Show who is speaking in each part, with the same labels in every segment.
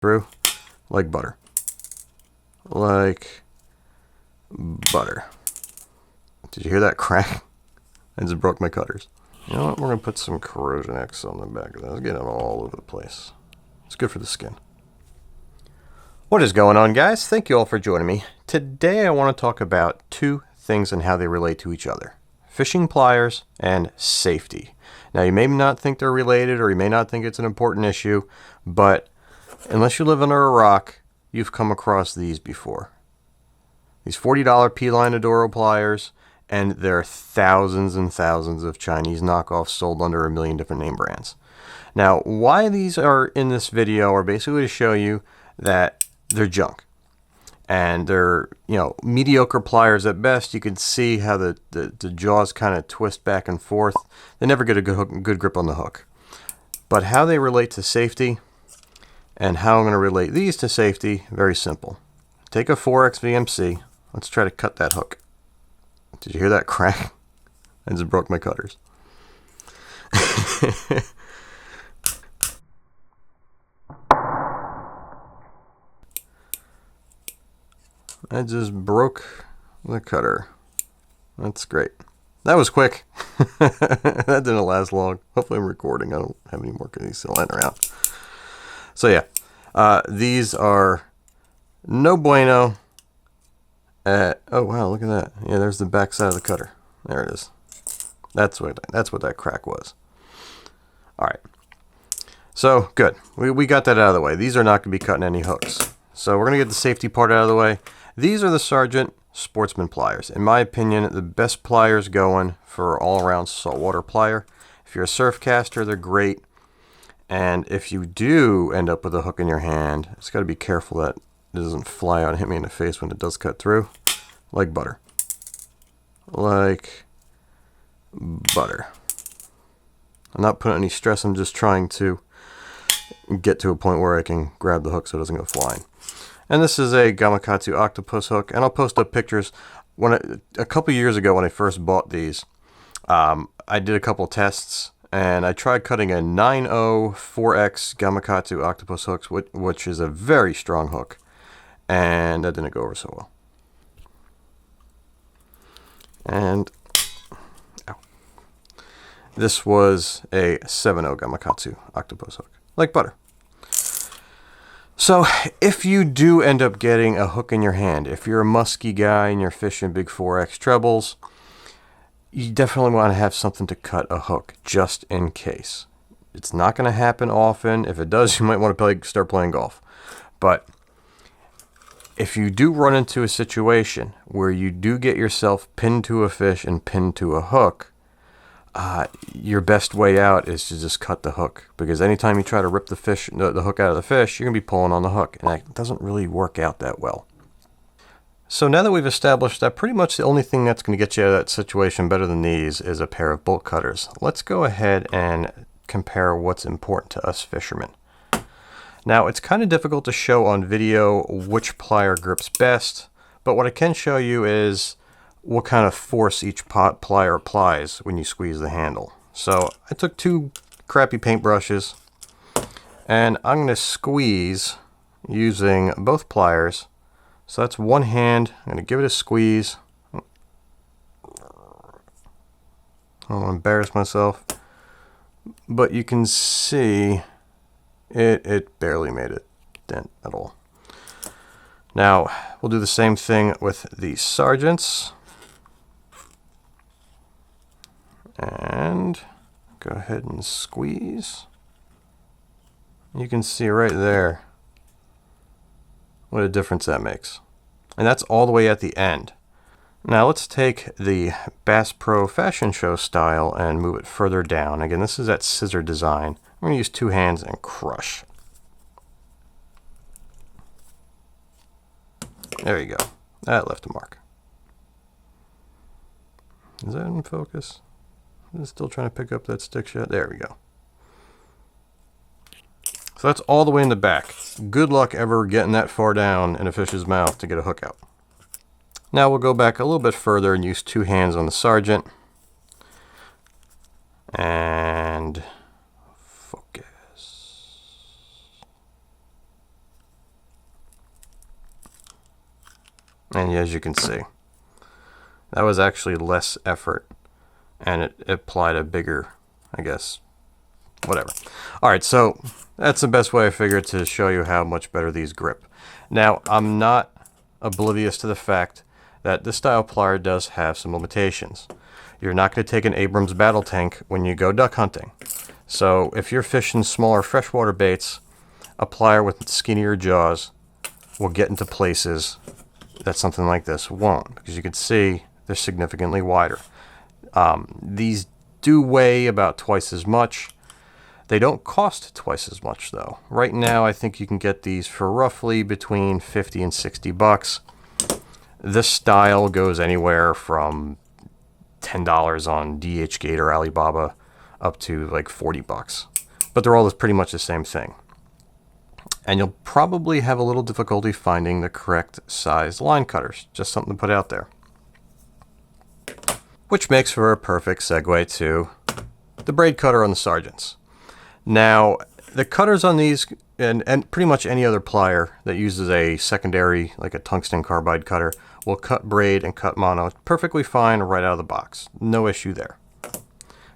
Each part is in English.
Speaker 1: through like butter. Like butter. Did you hear that crack? I just broke my cutters. You know what? We're going to put some corrosion X on the back of that. It's getting all over the place. It's good for the skin. What is going on, guys? Thank you all for joining me. Today I want to talk about two things and how they relate to each other. Fishing pliers and safety. Now, you may not think they're related, or you may not think it's an important issue, but unless you live under a rock, you've come across these before. These $40 P-line Adoro pliers, and there are thousands and thousands of Chinese knockoffs sold under a million different name brands. Now, why these are in this video are basically to show you that they're junk. And they're, mediocre pliers at best. You can see how the jaws kind of twist back and forth. They never get a good grip on the hook. But how they relate to safety and how I'm going to relate these to safety, very simple. Take a 4X VMC. Let's try to cut that hook. Did you hear that crack? I just broke my cutters. I just broke the cutter. That's great. That was quick. That didn't last long. Hopefully I'm recording. I don't have any more of these still lying around. So yeah, these are no bueno. Oh wow, look at that. Yeah, there's the back side of the cutter. There it is. That's what that crack was. All right. So good. We got that out of the way. These are not going to be cutting any hooks. So we're going to get the safety part out of the way. These are the Sargent Sportsmate pliers. In my opinion, the best pliers going for all-around saltwater plier. If you're a surf caster, they're great. And if you do end up with a hook in your hand, it's got to be careful that it doesn't fly out and hit me in the face when it does cut through. Like butter. Like butter. I'm not putting any stress. I'm just trying to get to a point where I can grab the hook so it doesn't go flying. And this is a Gamakatsu octopus hook, and I'll post up pictures. A couple years ago when I first bought these, I did a couple tests, and I tried cutting a 9.0 4X Gamakatsu octopus hooks, which is a very strong hook, and that didn't go over so well. And this was a 7.0 Gamakatsu octopus hook, like butter. So if you do end up getting a hook in your hand, if you're a musky guy and you're fishing big 4X trebles, you definitely want to have something to cut a hook just in case. It's not going to happen often. If it does, you might want to start playing golf. But if you do run into a situation where you do get yourself pinned to a fish and pinned to a hook, your best way out is to just cut the hook, because anytime you try to rip the hook out of the fish, you're going to be pulling on the hook, and that doesn't really work out that well. So now that we've established that pretty much the only thing that's going to get you out of that situation better than these is a pair of bolt cutters, let's go ahead and compare what's important to us fishermen. Now, it's kind of difficult to show on video which plier grips best, but what I can show you is what kind of force each plier applies when you squeeze the handle. So I took two crappy paintbrushes, and I'm going to squeeze using both pliers. So that's one hand. I'm going to give it a squeeze. I don't want to embarrass myself, but you can see it barely made a dent at all. Now we'll do the same thing with the Sargents. And go ahead and squeeze. You can see right there what a difference that makes. And that's all the way at the end. Now let's take the Bass Pro Fashion Show style and move it further down. Again, this is that scissor design. I'm going to use two hands and crush. There you go. That left a mark. Is that in focus? I'm still trying to pick up that stick shot. There we go. So that's all the way in the back. Good luck ever getting that far down in a fish's mouth to get a hook out. Now we'll go back a little bit further and use two hands on the Sargent. And focus. And as you can see, that was actually less effort, and it applied a bigger, I guess, whatever. Alright, so that's the best way I figured to show you how much better these grip. Now, I'm not oblivious to the fact that this style plier does have some limitations. You're not going to take an Abrams battle tank when you go duck hunting. So if you're fishing smaller freshwater baits, a plier with skinnier jaws will get into places that something like this won't, because you can see they're significantly wider. These do weigh about twice as much. They don't cost twice as much though. Right now I think you can get these for roughly between 50 and 60 bucks. This style goes anywhere from $10 on DHgate or Alibaba up to like 40 bucks. But they're all pretty much the same thing. And you'll probably have a little difficulty finding the correct size line cutters. Just something to put out there. Which makes for a perfect segue to the braid cutter on the Sargents. Now, the cutters on these, and pretty much any other plier that uses a secondary, like a tungsten carbide cutter, will cut braid and cut mono perfectly fine right out of the box. No issue there.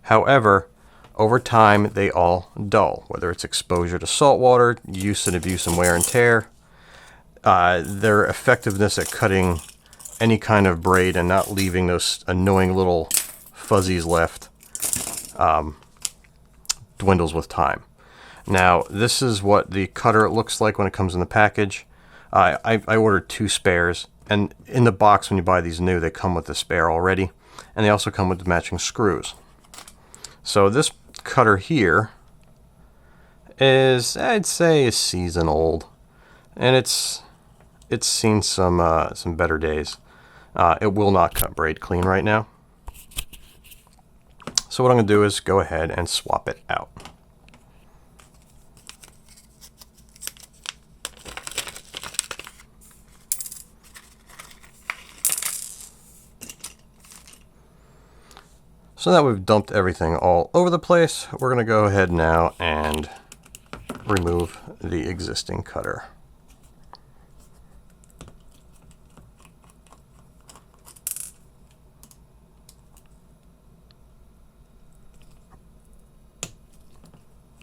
Speaker 1: However, over time, they all dull, whether it's exposure to salt water, use and abuse and wear and tear. Their effectiveness at cutting any kind of braid and not leaving those annoying little fuzzies left dwindles with time. Now, this is what the cutter looks like when it comes in the package. I ordered 2 spares, and in the box when you buy these new, they come with the spare already, and they also come with the matching screws. So this cutter here is, I'd say, a season old, and it's seen some better days. It will not cut braid clean right now. So what I'm going to do is go ahead and swap it out. So now we've dumped everything all over the place, we're going to go ahead now and remove the existing cutter.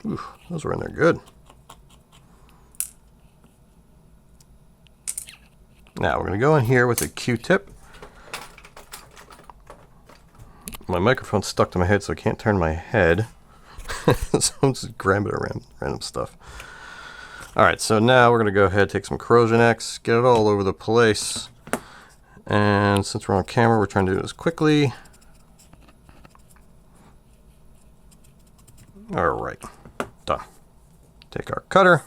Speaker 1: Ooh, those were in there good. Now we're going to go in here with a Q-tip. My microphone's stuck to my head, so I can't turn my head. So I'm just grabbing around random stuff. Alright, so now we're going to go ahead and take some Corrosion X, get it all over the place. And since we're on camera, we're trying to do this quickly. Alright, done. Take our cutter.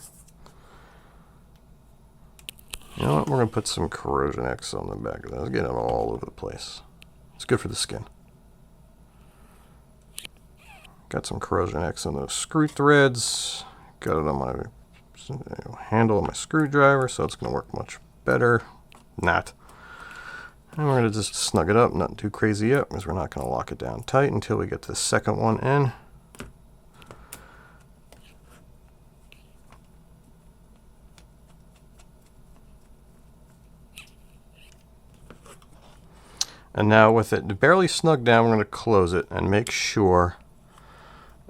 Speaker 1: You know what? We're going to put some Corrosion X on the back of that. Let's get it all over the place. It's good for the skin. Got some Corrosion X on those screw threads. Got it on my handle of my screwdriver, so it's going to work much better. Not. And we're going to just snug it up, not too crazy yet, because we're not going to lock it down tight until we get the second one in. And now with it barely snug down, we're going to close it and make sure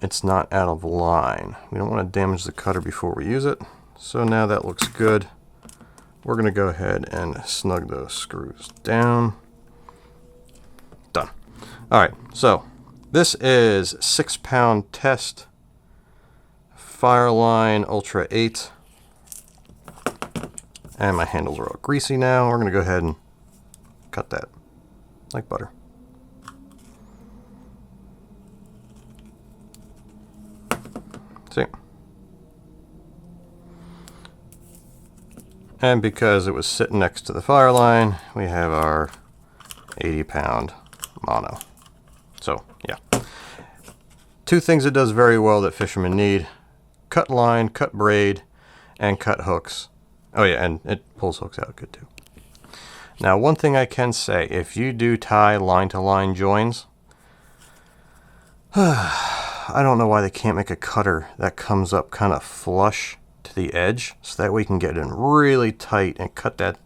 Speaker 1: it's not out of line. We don't want to damage the cutter before we use it. So now that looks good. We're going to go ahead and snug those screws down. Done. Alright, so this is 6-pound test Fireline Ultra 8. And my handles are all greasy now. We're going to go ahead and cut that like butter. See? And because it was sitting next to the fire line, we have our 80-pound mono. So, yeah. 2 things it does very well that fishermen need: cut line, cut braid, and cut hooks. Oh yeah, and it pulls hooks out good too. Now, one thing I can say, if you do tie line-to-line joins, I don't know why they can't make a cutter that comes up kind of flush to the edge, so that we can get in really tight and cut that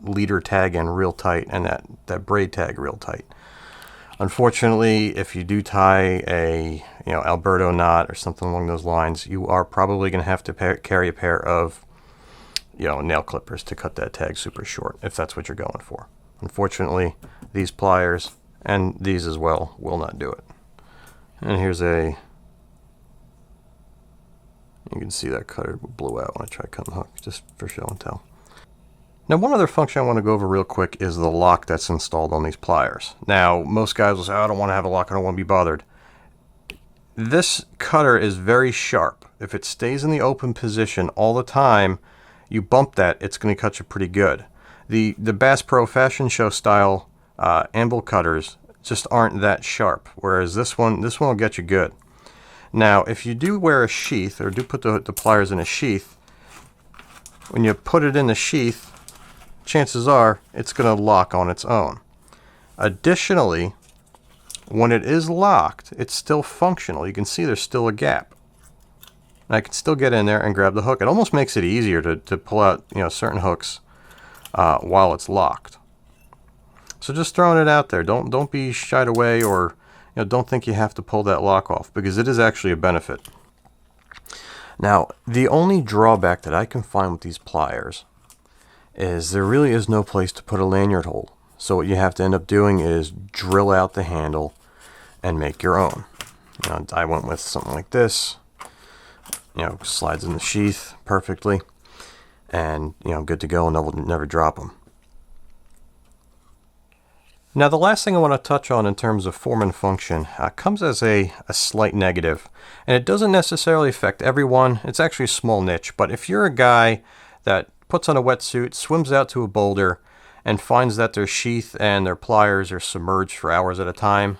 Speaker 1: leader tag in real tight and that braid tag real tight. Unfortunately, if you do tie a Alberto knot or something along those lines, you are probably going to have to carry a pair of nail clippers to cut that tag super short if that's what you're going for. Unfortunately, these pliers and these as well will not do it. And here's you can see that cutter blew out when I tried cutting the hook, just for show and tell. Now, one other function I want to go over real quick is the lock that's installed on these pliers. Now, most guys will say, oh, I don't want to have a lock, I don't want to be bothered. This cutter is very sharp. If it stays in the open position all the time, you bump that, it's going to cut you pretty good. The Bass Pro Fashion Show style anvil cutters just aren't that sharp, whereas this one will get you good. Now, if you do wear a sheath, or do put the pliers in a sheath, when you put it in the sheath, chances are it's going to lock on its own. Additionally, when it is locked, it's still functional. You can see there's still a gap. And I can still get in there and grab the hook. It almost makes it easier to pull out certain hooks while it's locked. So just throwing it out there. Don't be shied away, or don't think you have to pull that lock off, because it is actually a benefit. Now, the only drawback that I can find with these pliers is there really is no place to put a lanyard hole. So what you have to end up doing is drill out the handle and make your own. I went with something like this. Slides in the sheath perfectly, and good to go, and never drop them. Now, the last thing I want to touch on in terms of form and function comes as a slight negative, and it doesn't necessarily affect everyone. It's actually a small niche, but if you're a guy that puts on a wetsuit, swims out to a boulder, and finds that their sheath and their pliers are submerged for hours at a time,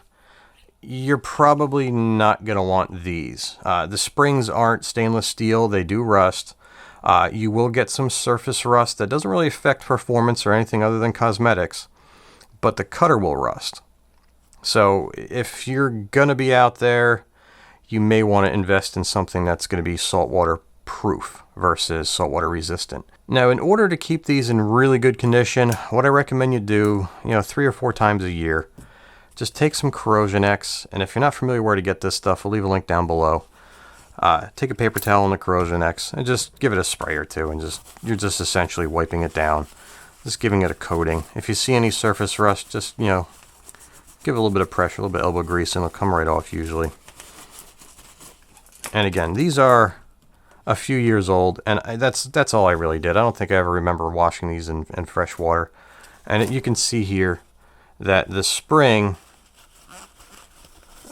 Speaker 1: you're probably not going to want these. The springs aren't stainless steel. They do rust. You will get some surface rust that doesn't really affect performance or anything other than cosmetics, but the cutter will rust. So if you're going to be out there, you may want to invest in something that's going to be saltwater proof versus saltwater resistant. Now, in order to keep these in really good condition, what I recommend you do, 3 or 4 times a year, just take some Corrosion X, and if you're not familiar where to get this stuff, I'll leave a link down below. Take a paper towel and the Corrosion X and just give it a spray or two, and you're just essentially wiping it down, just giving it a coating. If you see any surface rust, just give it a little bit of pressure, a little bit of elbow grease, and it'll come right off usually. And again, these are a few years old, and that's all I really did. I don't think I ever remember washing these in fresh water. And you can see here that the spring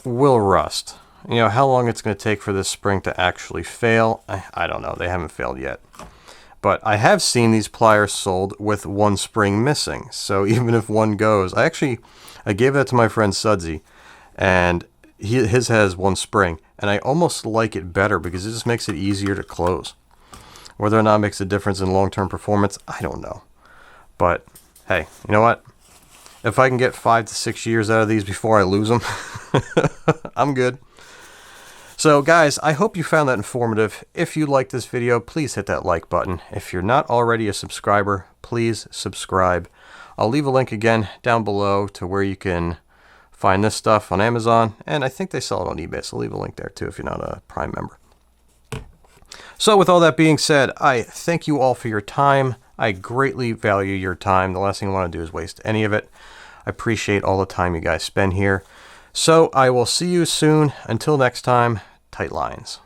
Speaker 1: will rust. How long it's going to take for this spring to actually fail, I don't know. They haven't failed yet. But I have seen these pliers sold with one spring missing. So even if one goes, I gave that to my friend Sudsy, and his has one spring, and I almost like it better because it just makes it easier to close. Whether or not it makes a difference in long-term performance, I don't know. But hey, you know what? If I can get 5 to 6 years out of these before I lose them, I'm good. So guys, I hope you found that informative. If you liked this video, please hit that like button. If you're not already a subscriber, please subscribe. I'll leave a link again down below to where you can find this stuff on Amazon, and I think they sell it on eBay, so I'll leave a link there too if you're not a Prime member. So with all that being said, I thank you all for your time. I greatly value your time. The last thing I want to do is waste any of it. I appreciate all the time you guys spend here. So I will see you soon. Until next time, tight lines.